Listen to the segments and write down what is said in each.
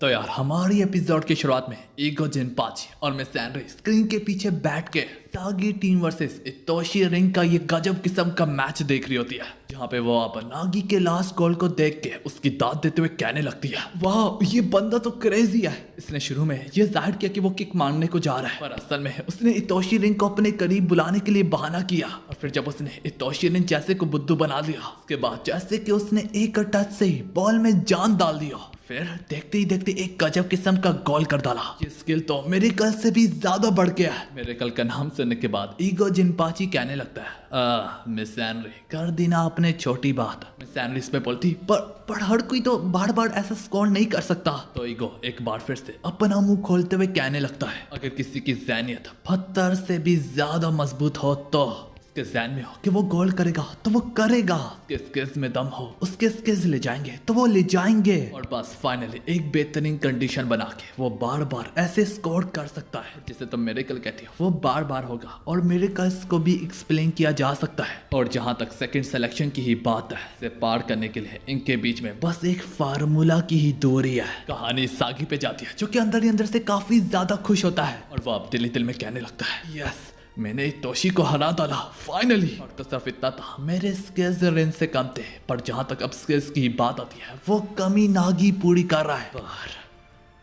तो यार हमारी एपिसोड की शुरुआत में ईगो जिनपाची और मिस एनरी स्क्रीन के पीछे बैठ के सागी टीम वर्सेस इतोशी रिंग का ये गजब किस्म का मैच देख रही होती है, जहाँ पे वो अब नागी के लास्ट गोल को देख के उसकी दाद देते हुए कहने लगती है, वाह ये बंदा तो क्रेजी है। इसने शुरू में ये जाहिर किया कि वो किक मारने को जा रहा है, पर असल में उसने इतोशी रिंग को अपने करीब बुलाने के लिए बहाना किया। और फिर जब उसने इतोशी रिंग जैसे को बुद्धू बना दिया, उसके बाद जैसे कि उसने एक टच से ही बॉल में जान डाल दिया, फिर देखते ही देखते एक गजब किस्म का गोल कर डाला। ये स्किल तो मिरेकल से भी ज्यादा बढ़ गया है। मिरेकल का नाम सुनने के बाद ईगो जिनपाची कहने लगता है, मिस एनरी कर देना अपने छोटी बात। मिस एनरी इसमें बोलती, पर हर कोई तो बार बार ऐसा स्कोर नहीं कर सकता। तो ईगो एक बार फिर से अपना मुंह खोलते हुए कहने लगता है, अगर किसी की ज़हनियत पत्थर से भी ज्यादा मजबूत हो तो उसके ज़हन में हो कि वो गोल करेगा तो वो करेगा, उसके स्किल्स में दम हो, उसके स्किल्स ले जाएंगे तो वो ले जाएंगे, और बस फाइनली एक बेहतरीन कंडीशन बना के वो बार बार ऐसे स्कोर कर सकता है जिसे तुम मिरेकल कहती हो, वो बार बार होगा और मिरेकल्स को भी एक्सप्लेन किया जा सकता है। और जहां तक सेकंड सिलेक्शन की ही बात है, इसे पार करने के लिए इनके बीच में बस एक फार्मूला की ही दूरी है। कहानी सागी पे जाती है, जो कि अंदर ही अंदर से काफी ज्यादा खुश होता है और वो अब दिल ही दिल में कहने लगता है, यस मैंने तोशी को हरा डाला फाइनली। और तो सिर्फ इतना था, मेरे स्किल्स रेंज से कम थे, पर जहां तक अब स्किल्स की बात आती है वो कमी नागी पूरी कर रहा है।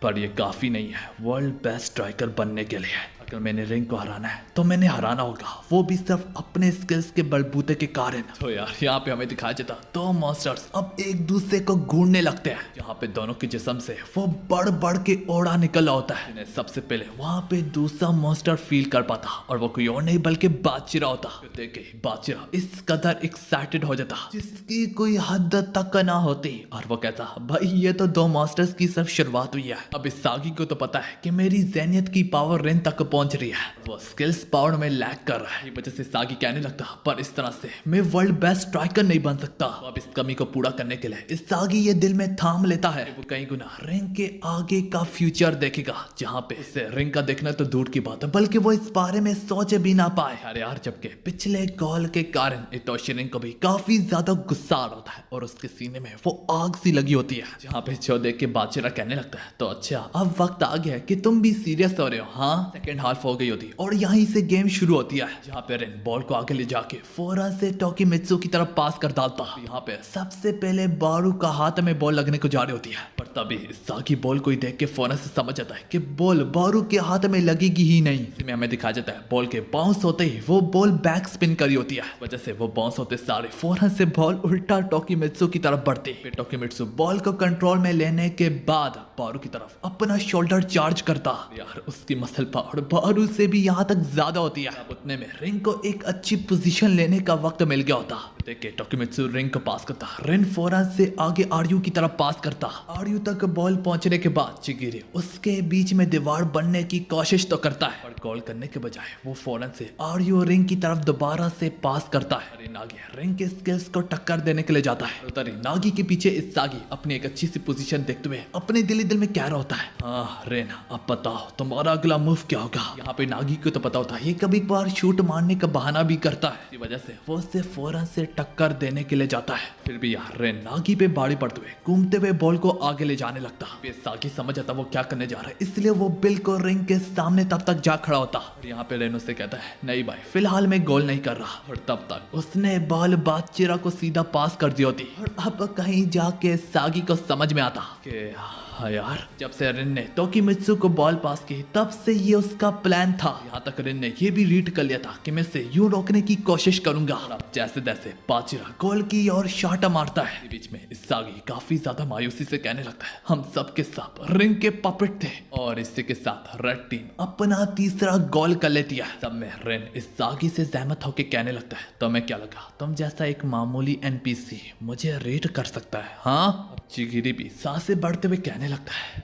पर ये काफी नहीं है वर्ल्ड बेस्ट स्ट्राइकर बनने के लिए। अगर मैंने रिंग को हराना है तो मैंने हराना होगा, वो भी सिर्फ अपने स्किल्स के बलबूते के कारण। तो यार यहाँ पे हमें दिखाया जाता दो मॉन्स्टर्स अब एक दूसरे को घूरने लगते हैं, जहाँ पे दोनों के जिस्म से वो बढ़ बढ़ के ओढ़ा निकल होता है। इन्हें सबसे पहले वहाँ पे दूसरा मॉन्स्टर फील कर पाता, और वो कोई और नहीं बल्कि बादशिरा होता। देख के बादशिरा इस कदर एक्साइटेड हो जाता जिसकी कोई हद तक ना होती, और वो कहता, भाई ये तो दो मॉन्स्टर्स की सिर्फ शुरुआत हुई है, अब इस सागी को तो पता है कि मेरी ज़हनियत की पावर रेन तक पहुंच रही है, वो स्किल्स पावर में लैग कर रहा है। ये वजह से सागी कहने लगता, पर इस तरह से मैं वर्ल्ड बेस्ट स्ट्राइकर नहीं बन सकता। तो अब इस कमी को पूरा करने के लिए इस सागी ये दिल में थाम लेता है, वो कई गुना रिंग के आगे का फ्यूचर देखेगा, जहाँ पे इसे रिंग का देखना तो दूर की बात है बल्कि वो इस बारे में सोच भी ना पाए। अरे यार जबकि पिछले गोल के कारण इतोशी रिंग को भी काफी ज्यादा गुस्सा आ रहा होता है और उसके सीने में वो आग सी लगी होती है, जहाँ पे जो देख के बादशाह कहने लगता है, तो अच्छा अब वक्त आ गया है कि तुम भी सीरियस हो रहे हो। हाँ सेकंड हाफ हो गई होती और यहीं से गेम शुरू होती है, जहाँ पे रेन बॉल को आगे ले जाके फौरन से टोकिमित्सु की तरफ पास कर डालता। यहाँ पे सबसे पहले बारू का हाथ में बॉल लगने को जा रही होती है, पर तभी सागी बॉल को ही देख के फौरन से समझ जाता है कि बॉल बारू के हाथ में लगेगी ही नहीं। इसमें हमें दिखाया जाता है बॉल के बाउंस होते ही वो बॉल बैक स्पिन करी होती है, वजह से वो बाउंस होते सारे फौरन से बॉल उल्टा टोकिमित्सु की तरफ बढ़ती। फिर टोकिमित्सु बॉल को कंट्रोल में लेने के बाद बारू की तरफ अपना शोल्डर चार्ज करता। यार उसकी मसल पावर बारू से भी यहाँ तक ज्यादा होती है। अब उतने में रिंग को एक अच्छी पोजीशन लेने का वक्त मिल गया होता। देखे टोकिमित्सु रिंग को पास करता, रिन फौरन से आगे आर्यू की तरफ पास करता। आर्यू तक बॉल पहुंचने के बाद चिगिरी उसके बीच में दीवार बनने की कोशिश तो करता है, पर गोल करने के बजाय वो फौरन से आर्यू रिंग की तरफ दोबारा से पास करता है। अरे नागी रिंग के स्किल्स को टक्कर देने के लिए जाता है। उतरी नागी के पीछे इस सागी अपनी एक अच्छी सी पोजीशन देखते हुए अपने दिल में कह रहा होता है, हाँ रेन अब बताओ तुम्हारा अगला मूव क्या होगा। यहाँ पे नागी को तो पता होता है ये कभी कभार शूट मारने का बहाना भी करता है, इसी वजह से वो उससे फौरन से टक्कर देने के लिए जाता है। फिर भी यार रेन नागी पे बाड़ी पड़ते हुए घूमते हुए बॉल को आगे ले जाने लगता। सागी समझ आता वो क्या करने जा रहा है, इसलिए वो बिल्कुल रिंग के सामने तब तक जा खड़ा होता। और यहाँ पे रेन उससे कहता है, नहीं भाई फिलहाल मैं गोल नहीं कर रहा, और तब तक उसने बॉल बादशिरा को सीधा पास कर दी होती। और अब कहीं जाके सागी को समझ में आता कि हाँ यार जब से रिन ने टोकिमित्सु को बॉल पास की तब से ये उसका प्लान था। यहाँ तक रिन ने ये भी रीड कर लिया था कि मैं इसे यूं रोकने की कोशिश करूंगा। और अब जैसे तैसे बादशिरा गोल की और शॉट मारता है। बीच में सागी काफी ज्यादा मायूसी से कहने लगता है, हम सब के सब रिंग के पपेट थे, और इसी के साथ रेड टीम अपना तीसरा गोल कर लेती है। सब में रिन इस सागी से सहमत होकर कहने लगता है, तो मैं क्या लगा तुम जैसा एक मामूली एनपीसी मुझे रीड कर सकता है। हाँ चिगिरी भी सांसें बढ़ते हुए कहने लगता है,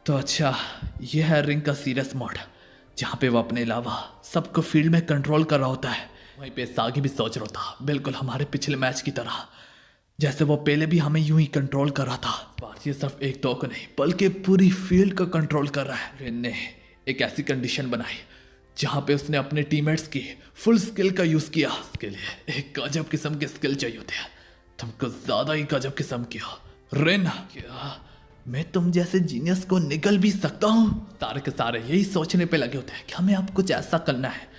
तो अच्छा यह है रिंग का सीरियस मोड, जहाँ पे वो अपने अलावा सबको फील्ड में कंट्रोल कर रहा होता है। वहीं पे सागी भी सोच रहा था बिल्कुल हमारे पिछले मैच की तरह, जैसे वो पहले भी हमें यूं ही कंट्रोल कर रहा था। बार ये सिर्फ एक दो को नहीं बल्कि पूरी फील्ड को कंट्रोल कर रहा है। रिन ने एक ऐसी कंडीशन बनाई जहाँ पे उसने अपने टीममेट्स की फुल स्किल का यूज किया। इसके लिए एक गजब किस्म की स्किल चाहिए होती है, तुमको ज्यादा ही गजब किस्म की हो। रिन क्या मैं तुम जैसे जीनियस को निगल भी सकता हूँ। सारे के सारे यही सोचने पे लगे होते हैं कि हमें अब कुछ ऐसा करना है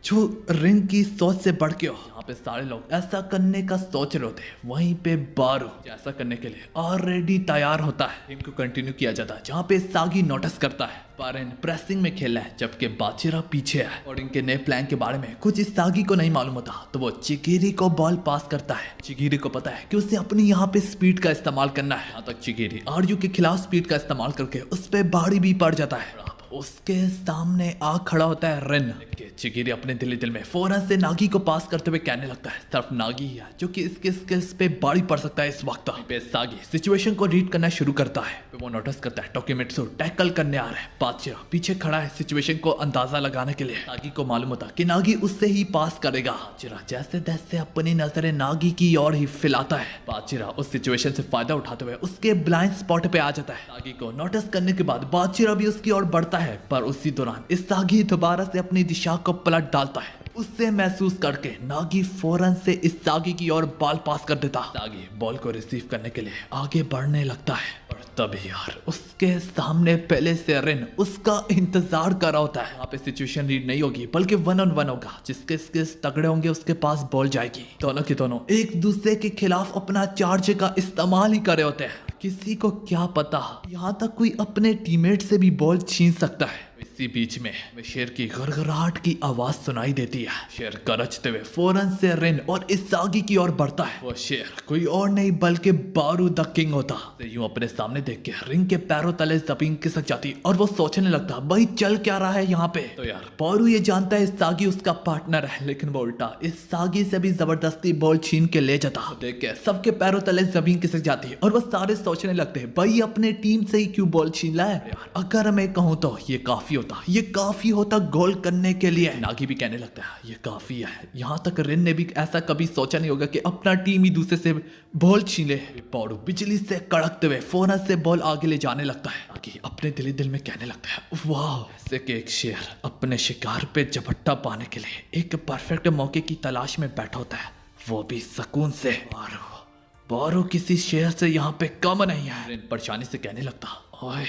जो रिंग की सोच से बढ़ के हो। यहाँ पे सारे लोग ऐसा करने का सोच रहे होते हैं, वहीं पे बारू ऐसा करने के लिए ऑलरेडी तैयार होता है। इनको कंटिन्यू किया जाता है जहाँ पे सागी नोटिस करता है पारेन प्रेसिंग में खेल रहा है जबकि बाचिरा पीछे है और इनके नए प्लान के बारे में कुछ इस सागी को नहीं मालूम होता। तो वो चिगिरी को बॉल पास करता है। चिगिरी को पता है कि उसे अपनी यहाँ पे स्पीड का इस्तेमाल करना है। यहाँ तक चिगिरी आरयू के खिलाफ स्पीड का इस्तेमाल करके उस पर भारी भी पड़ जाता है। उसके सामने आ खड़ा होता है रिन। चिगिरी अपने दिल में फौरन से नागी को पास करते हुए कहने लगता है सिर्फ नागी है जो कि इसके स्किल्स पे भारी पड़ सकता है। इस वक्त पे सागी सिचुएशन को रीड करना शुरू करता है। वो नोटिस करता है टोकिमित्सु टैकल करने आ रहा है। बाचिरा पीछे खड़ा है सिचुएशन को अंदाजा लगाने के लिए। नागी को मालूम होता कि नागी उससे ही पास करेगा। बाचिरा जैसे तैसे अपनी नजरें नागी की ओर ही फैलाता है। बाचिरा उस सिचुएशन से फायदा उठाते हुए उसके ब्लाइंड स्पॉट पे आ जाता है। नागी को नोटिस करने के बाद बाचिरा भी उसकी ओर बढ़ता है पर उसी दौरान इस सागी दोबारा से अपनी दिशा को पलट डालता है। उससे महसूस करके नागी फौरन से इस सागी की ओर बॉल पास कर देता। सागी बॉल को रिसीव करने के लिए आगे बढ़ने लगता है और तभी यार उसके सामने पहले से रिन उसका इंतजार कर रहा होता है। यहाँ पे सिचुएशन रीड नहीं होगी बल्कि 1-on-1 होगा। जिसके स्किल्स तगड़े होंगे उसके पास बॉल जाएगी। दोनों के दोनों एक दूसरे के खिलाफ अपना चार्ज का इस्तेमाल ही कर रहे होते हैं। किसी को क्या पता यहाँ तक कोई अपने टीममेट से भी बॉल छीन सकता है। इसी बीच में शेर की गड़गड़ाहट की आवाज सुनाई देती है। शेर गरजते हुए फौरन से रिन और इस सागी की ओर बढ़ता है। वो शेर कोई और नहीं बल्कि बारू द किंग होता। यूं अपने सामने देख के रिंग के पैरों तले जमीन खिसक जाती और वो सोचने लगता भाई चल क्या रहा है यहाँ पे। तो यार बारू ये जानता है इस सागी उसका पार्टनर है लेकिन वो उल्टा इस सागी से भी जबरदस्ती बॉल छीन के ले जाता। देख के सबके पैरों तले जमीन खिसक जाती है और वो सारे सोचने लगते हैं भाई अपने टीम से ही क्यों बॉल छीन रहा है। अगर मैं कहूँ तो ये काफी होता गोल करने के लिए। नागी भी कहने लगता है ये काफी है। यहाँ तक रिन ने भी ऐसा कभी सोचा नहीं होगा कि अपना टीम ही दूसरे से बॉल छीन ले। बारू बिजली से कड़कते हुए फौरन से बॉल आगे ले जाने लगता है। नागी अपने दिल में कहने लगता है वाह ऐसे कि एक शेर अपने शिकार पे झपट्टा पाने के लिए एक परफेक्ट मौके की तलाश में बैठा होता है, वो भी सुकून से। बारू किसी शेर से यहाँ पे कम नहीं है। रिन परेशानी से कहने लगता ओए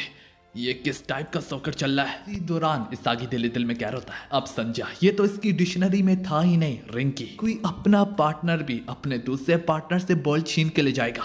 ये किस टाइप का सॉकर चल रहा है। इसी दौरान इस सागी दिल में कह रहा होता है अब समझा ये तो इसकी डिक्शनरी में था ही नहीं। रिंग की कोई अपना पार्टनर भी अपने दूसरे पार्टनर से बॉल छीन के ले जाएगा।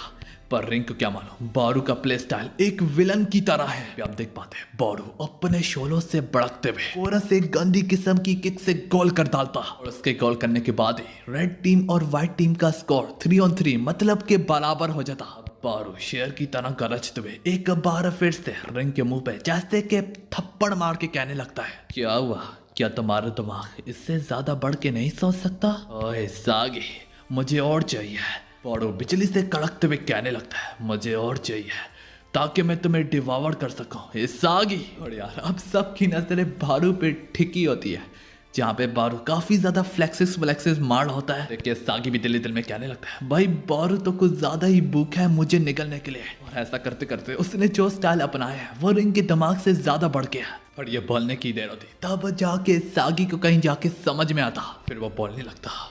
पर रिंग को क्या मालूम बारू का प्ले स्टाइल एक विलन की तरह है। आप देख पाते हैं बारू अपने शोलों से भड़कते हुए फौरन से गंदी किस्म की किक से गोल कर डालता और उसके गोल करने के बाद ही रेड टीम और व्हाइट टीम का स्कोर 3-on-3 मतलब के बराबर हो जाता। बारू शेर की तरह गरजते हुए एक बार फिर से रिंग के मुंह पे जैसे के थप्पड़ मार के कहने लगता है क्या हुआ, क्या तुम्हारा दिमाग इससे ज्यादा बढ़ के नहीं सोच सकता। ओए सागी मुझे और चाहिए। बारू बिजली से कड़कते हुए कहने लगता है मुझे और चाहिए ताकि मैं तुम्हें डिवावर कर सकूं सागी। और यार अब सबकी नजरें बारू पे ठिकी होती है जहाँ पे बारू काफी ज्यादा फ्लेक्सिस मार होता है। देखिए सागी भी दिल में कहने लगता है भाई बारू तो कुछ ज्यादा ही भूख है मुझे निकलने के लिए। और ऐसा करते करते उसने जो स्टाइल अपनाया है वो रिंग के दिमाग से ज्यादा बढ़ गया। और ये बोलने की देर होती तब जाके सागी को कहीं जाके समझ में आता। फिर वो बोलने लगता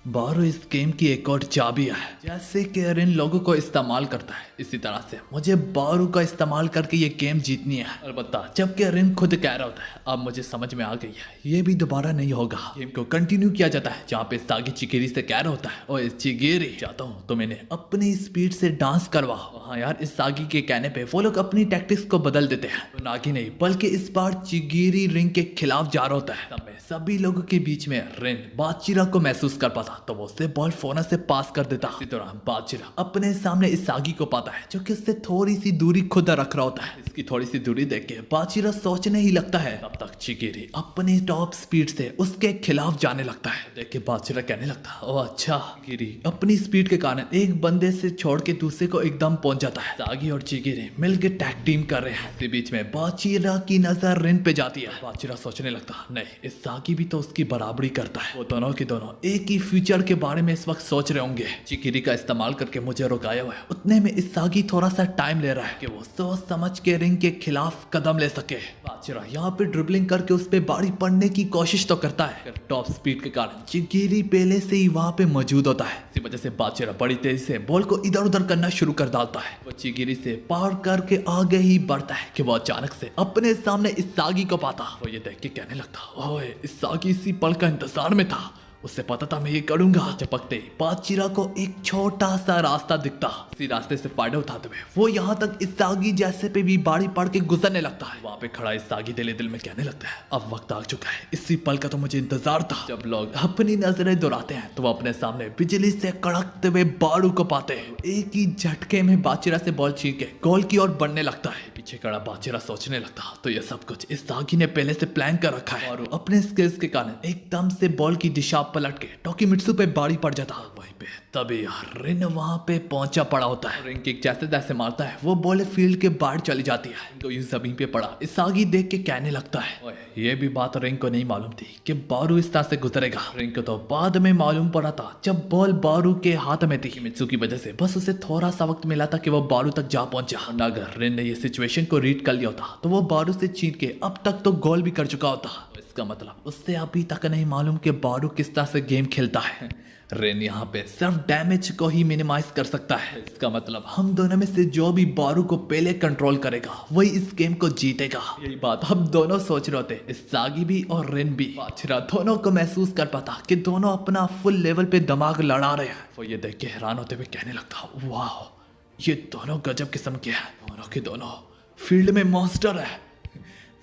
बारू इस गेम की एक और चाबी है। जैसे कि रिन लोगों को इस्तेमाल करता है इसी तरह से मुझे बारू का इस्तेमाल करके ये गेम जीतनी है। अलबत्ता जबकि रिन खुद कह रहा होता है अब मुझे समझ में आ गई है ये भी दोबारा नहीं होगा। गेम को कंटिन्यू किया जाता है जहाँ पे सागी चिगिरी से कह रहा होता है ओए चिगिरी चाहता हूँ तुम इन्हें अपनी स्पीड से डांस करवाओ। हाँ यार इस सागी के कहने पे वो लोग अपनी टैक्टिक्स को बदल देते हैं। तो नागी नहीं बल्कि इस बार चिगिरी रिंग के खिलाफ जा रहा होता है। सभी लोगों के बीच में रिन बाचिरा को महसूस कर पाता तो वो उससे बॉल फौरन से पास कर देता। इसी दौरान बाचिरा अपने सामने इस सागी को पाता है जो कि उससे थोड़ी सी दूरी खुद रख रहा होता है। इसकी थोड़ी सी दूरी देख के बाचिरा सोचने ही लगता है। तब तक चिगिरी अपनी टॉप स्पीड से उसके खिलाफ जाने लगता है। देख के बाचिरा कहने लगता है ओ अच्छा। चिगिरी अपनी स्पीड के कारण एक बंदे से छोड़ के दूसरे को एकदम पहुंच जाता है। सागी और चिगिरी मिलकर टैग टीम कर रहे हैं। इसी बीच में बाचिरा की नजर रिन पे जाती है। बाचिरा सोचने लगता नहीं इस सागी भी तो उसकी बराबरी करता है। वो दोनों के दोनों एक ही फ्यूचर के बारे में इस वक्त सोच रहे होंगे। चिगिरी का इस्तेमाल करके मुझे रुकाया हुआ है उतने में इस सागी थोड़ा सा टाइम ले रहा है कि वो सोच समझ के रिंग के खिलाफ कदम ले सके। बाचिरा यहाँ पे ड्रिबलिंग करके उस पे बारी पड़ने की कोशिश तो करता है। टॉप स्पीड के कारण चिगिरी पहले से ही वहां पे मौजूद होता है। इसी वजह से बाचिरा बड़ी तेजी से बॉल को इधर उधर करना शुरू कर डालता है। है। वो चिगिरी से पार करके आगे ही बढ़ता है कि वो अचानक से अपने सामने इसागी को पाता। वो ये देख के कहने लगता, ओए इसागी इसी पल का इंतजार में था, उससे पता था मैं ये करूंगा। चपकते बाचिरा को एक छोटा सा रास्ता दिखता। इसी रास्ते से फायदा उठाते हुए वो यहाँ तक इसागी जैसे पे भी बाड़ी पड़ के गुजरने लगता है। वहाँ पे खड़ा इसागी दिल में कहने लगता है, अब वक्त आ चुका है, इसी पल का तो मुझे इंतजार था। जब लोग अपनी नजरें दोहराते हैं तो वो अपने सामने बिजली से कड़कते हुए बारू को पाते हैं। एक ही झटके में बाचिरा से बॉल छीन के गोल की ओर बढ़ने लगता है। पीछे खड़ा बाचिरा सोचने लगता, तो ये सब कुछ इसागी ने पहले से प्लान कर रखा है। और अपने स्किल्स के कारण एकदम से बॉल की दिशा पलट के टोकिमित्सु पे बाड़ी पड़ जाता। वहीं पे तभी रिन वहां पे पहुंचा पड़ा होता है। रिन किक जैसे तैसे मारता है, वो बॉल फील्ड के बाहर चली जाती है। तो यूं जमीन पे पड़ा इसागी देख के कहने लगता है, ओए ये भी बात रिन को नहीं मालूम थी कि बारू इस तरह से गुजरेगा। रिन को तो बाद में मालूम पड़ा था जब बॉल बारू के हाथ में थी। मित्सु की वजह से बस उसे थोड़ा सा वक्त मिला था कि वो बारू तक जा पहुंचा। अगर रिन ने ये सिचुएशन को रीड कर लिया होता तो वो बारू से छीन के अब तक तो गोल भी कर चुका होता। इसका मतलब उससे अभी तक नहीं मालूम कि बारू किस तरह से गेम खेलता है। रेन यहाँ पे सिर्फ डैमेज को ही मिनिमाइज कर सकता है। इसका मतलब हम दोनों में से जो भी बारू को पहले कंट्रोल करेगा वही इस गेम को जीतेगा। यही बात हम दोनों सोच रहे थे, इसागी भी और रेन भी। बाचिरा दोनों को महसूस कर पाता कि दोनों अपना फुल लेवल पे दिमाग लड़ा रहे हैं। वो ये देख के हैरान होते हुए कहने लगता, वाह ये दोनों गजब किस्म के हैं, दोनों के दोनों फील्ड में मॉन्स्टर है।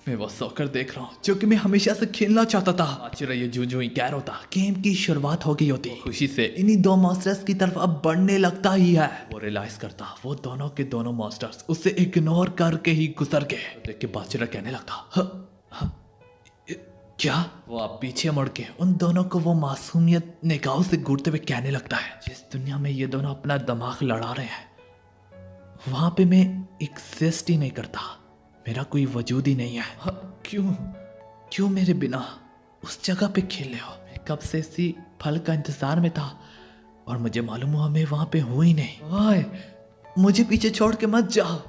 मैं वो सॉकर देख रहा हूँ जो कि मैं हमेशा से खेलना चाहता था। बाचिरा ये जूं ही कह रहा होता, गेम की शुरुआत हो गई होती। खुशी से इन्हीं दो मॉन्स्टर्स की तरफ अब बढ़ने लगता ही है। वो रियलाइज करता वो दोनों के दोनों मॉन्स्टर्स उसे इग्नोर करके ही गुजर गए। देख के बाचिरा कहने लगता, क्या? वो अब पीछे मुड़ के उन दोनों को वो मासूमियत निगाहों से घूरते हुए कहने लगता है, जिस दुनिया में ये दोनों अपना दिमाग लड़ा रहे हैं वहां पे मैं एग्जिस्ट ही नहीं करता, मेरा कोई वजूद ही नहीं है। क्यों मेरे बिना उस जगह पे खेल रहे हो? मैं कब से इसी फल का इंतजार में था और मुझे मालूम हुआ मैं वहां पे हूं ही नहीं। ओए मुझे पीछे छोड़ के मत जाओ,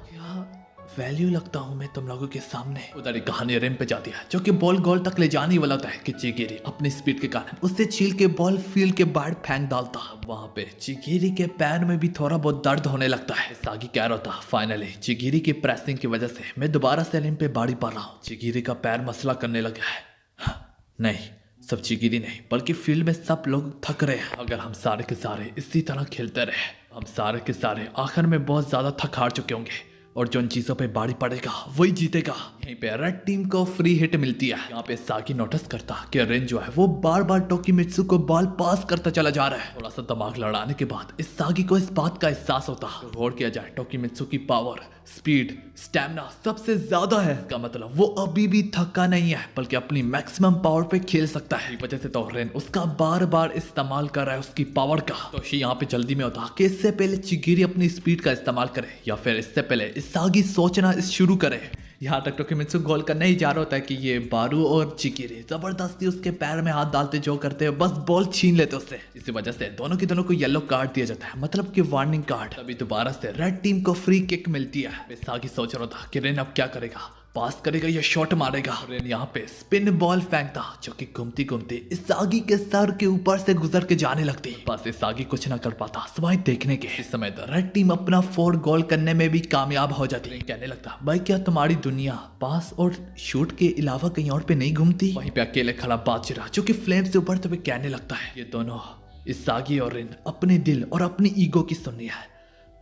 वैल्यू लगता हूं मैं तुम लोगों के सामने। उधर ही कहानी रिम पे जाती है जो कि बॉल गोल तक ले जाने वाला होता है कि चिगिरी अपनी स्पीड के कारण उससे छील के बॉल फील्ड के बाहर फेंक डालता। वहां पे चिगिरी के पैर में भी थोड़ा बहुत दर्द होने लगता है। सागी कह रहा था, फाइनली चिगिरी की प्रेसिंग की वजह से मैं दोबारा से रिम पे बाड़ी पा रहा हूँ। चिगिरी का पैर मसला करने लगा है। नहीं, सब चिगिरी नहीं बल्कि फील्ड में सब लोग थक रहे हैं। अगर हम सारे के सारे इसी तरह खेलते रहे, हम सारे के सारे आखिर में बहुत ज्यादा थक हार चुके होंगे और जो इन चीजों पे बाड़ी पड़ेगा वही जीतेगा। यहीं पे रेड टीम को फ्री हिट मिलती है। यहाँ पे सागी नोटिस करता कि रेन जो है वो बार बार टोकिमित्सु को बॉल पास करता चला जा रहा है। थोड़ा सा दिमाग लड़ाने के बाद इस सागी को इस बात का एहसास होता, गौर किया जाए टोकिमित्सु की पावर, स्पीड, स्टैमिना सबसे ज्यादा है। इसका मतलब वो अभी भी थका नहीं है बल्कि अपनी मैक्सिमम पावर पे खेल सकता है। इस वजह से तो रेन उसका बार बार इस्तेमाल कर रहा है उसकी पावर का। तोशी यहाँ पे जल्दी में होता कि इससे पहले चिगिरी अपनी स्पीड का इस्तेमाल करे या फिर इससे पहले सागी सोचना शुरू करे। यहाँ तक टोकिमित्सु गोल करने ही जा रहा होता है कि ये बारू और चिगिरी जबरदस्ती उसके पैर में हाथ डालते जो करते हैं बस बॉल छीन लेते उससे। इसी वजह से दोनों के दोनों को येलो कार्ड दिया जाता है, मतलब कि वार्निंग कार्ड। तभी दोबारा से रेड टीम को फ्री किक मिलती है। सागी सोच रहा था कि रेन अब क्या करेगा, पास करेगा या शॉट मारेगा। रेन यहाँ पे स्पिन बॉल फेंकता जो कि घूमती घूमती इसागी के सर के ऊपर से गुजर के जाने लगती। बस इसागी कुछ ना कर पाता सिवाय देखने के। इस समय रेड टीम अपना 4 गोल करने में भी कामयाब हो जाती है। कहने लगता, भाई क्या तुम्हारी दुनिया पास और शूट के अलावा कहीं और पे नहीं घूमती? वहीं पे अकेले खड़ा बाचिरा जो कि फ्लेम से उभरते हुए कहने लगता है, ये दोनों इसागी और रेन अपने दिल और अपनी ईगो की सुननी है,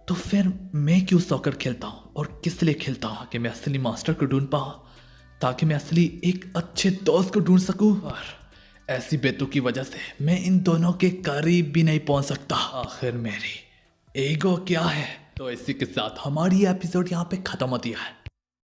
तो फिर मैं क्यों सॉकर खेलता हूँ और किस लिए खेलता हूँ? कि मैं असली मास्टर को ढूंढ पाऊँ, ताकि मैं असली एक अच्छे दोस्त को ढूंढ सकूं। और ऐसी बेतु की वजह से मैं इन दोनों के करीब भी नहीं पहुंच सकता। आखिर मेरी ईगो क्या है? तो इसी के साथ हमारी एपिसोड यहाँ पे खत्म होती है।